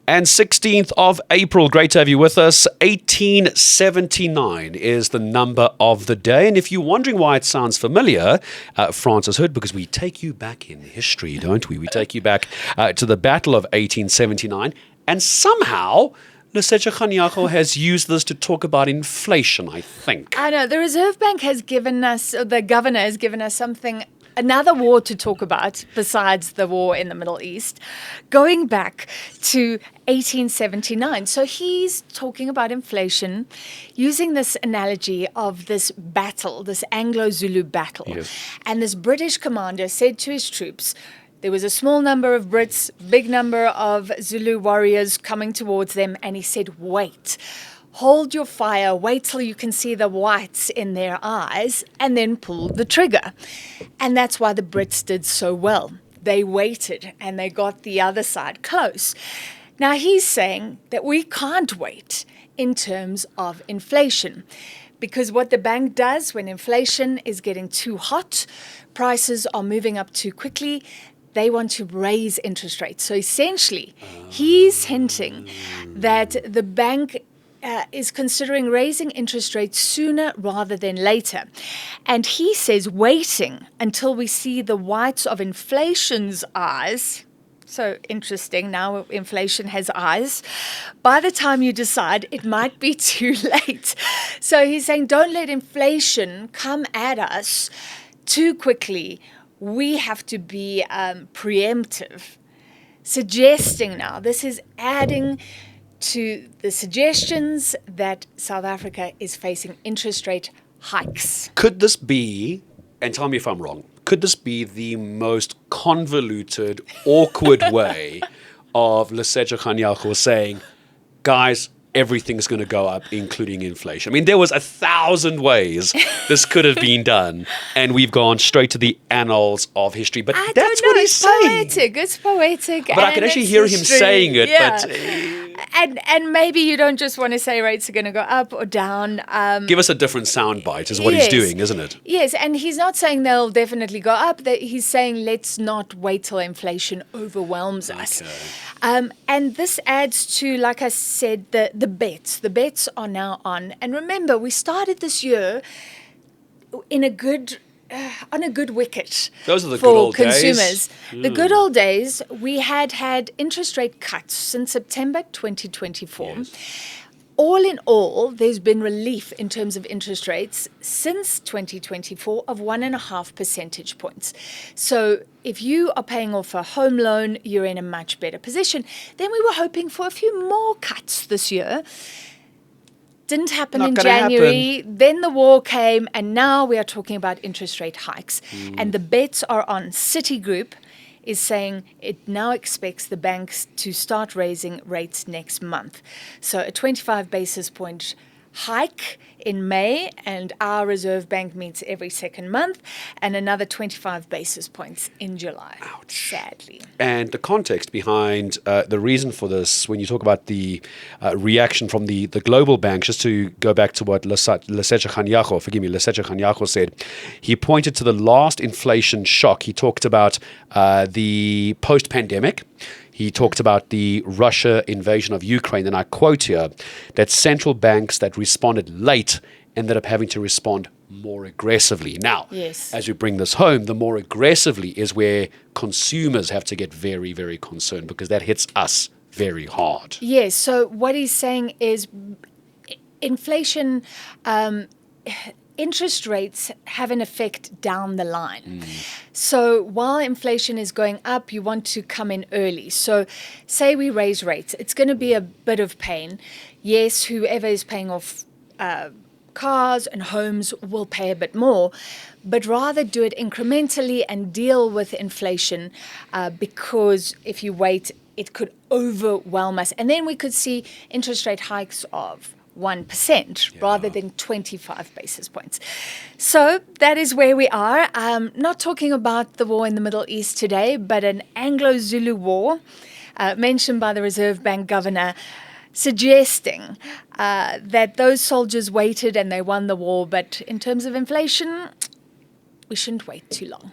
And 16th of April, great to have you with us. 1879 is the number of the day. And if you're wondering why it sounds familiar, Francis Hood, because we take you back in history, don't we? We take you back to the Battle of 1879. And somehow, Lesetja Kganyago has used this to talk about inflation, I think. I know. The Reserve Bank has given us, or the governor has given us another war to talk about besides the war in the Middle East, going back to 1879. So he's talking about inflation using this analogy of this battle, this Anglo-Zulu battle. Yes. And this British commander said to his troops, there was a small number of Brits, big number of Zulu warriors coming towards them, and he said, wait. Hold your fire, wait till you can see the whites in their eyes, and then pull the trigger. And that's why the Brits did so well. They waited, and they got the other side close. Now, he's saying that we can't wait in terms of inflation, because what the bank does when inflation is getting too hot, prices are moving up too quickly, they want to raise interest rates. So essentially, he's hinting that the bank is considering raising interest rates sooner rather than later. And he says waiting until we see the whites of inflation's eyes. So interesting, now inflation has eyes. By the time you decide, it might be too late. So he's saying don't let inflation come at us too quickly. We have to be preemptive. Suggesting now, this is adding to the suggestions that South Africa is facing interest rate hikes. Could this be, and tell me if I'm wrong, could this be the most convoluted, awkward way of Lesetja Kganyago saying, guys, everything's going to go up, including inflation? I mean, there was 1,000 ways this could have been done, and we've gone straight to the annals of history. But that's what he's saying. It's poetic. But I can actually hear him saying it. Yeah. But and maybe you don't just want to say rates are going to go up or down. Give us a different soundbite is what he's doing, isn't it? Yes, and he's not saying they'll definitely go up. He's saying let's not wait till inflation overwhelms us. And this adds to, like I said, the bets. The bets are now on. And remember, we started this year in a good on a good wicket. Those are the for good old consumers. days. The good old days, we had interest rate cuts since September 2024. Yes. All in all, there's been relief in terms of interest rates since 2024 of 1.5 percentage points. So if you are paying off a home loan, you're in a much better position. Then we were hoping for a few more cuts this year. Didn't happen in January. Then the war came, and now we are talking about interest rate hikes. And the bets are on. Citigroup is saying it now expects the banks to start raising rates next month. So a 25 basis point hike in May, and our Reserve Bank meets every second month, and another 25 basis points in July. Ouch. Sadly. And the context behind the reason for this, when you talk about the reaction from the global banks, just to go back to what Lesetja Kganyago said, he pointed to the last inflation shock. He talked about the post-pandemic. He talked about the Russia invasion of Ukraine, and I quote here, that central banks that responded late ended up having to respond more aggressively. Now, as we bring this home, the more aggressively is where consumers have to get very, very concerned, because that hits us very hard. Yes, so what he's saying is inflation, interest rates have an effect down the line. So while inflation is going up, you want to come in early. So say we raise rates, it's going to be a bit of pain. Yes, whoever is paying off cars and homes will pay a bit more, but rather do it incrementally and deal with inflation, because if you wait, it could overwhelm us. And then we could see interest rate hikes of 1% rather than 25 basis points. So that is where we are. Not talking about the war in the Middle East today, but an Anglo-Zulu War mentioned by the Reserve Bank Governor, suggesting that those soldiers waited and they won the war. But in terms of inflation, we shouldn't wait too long.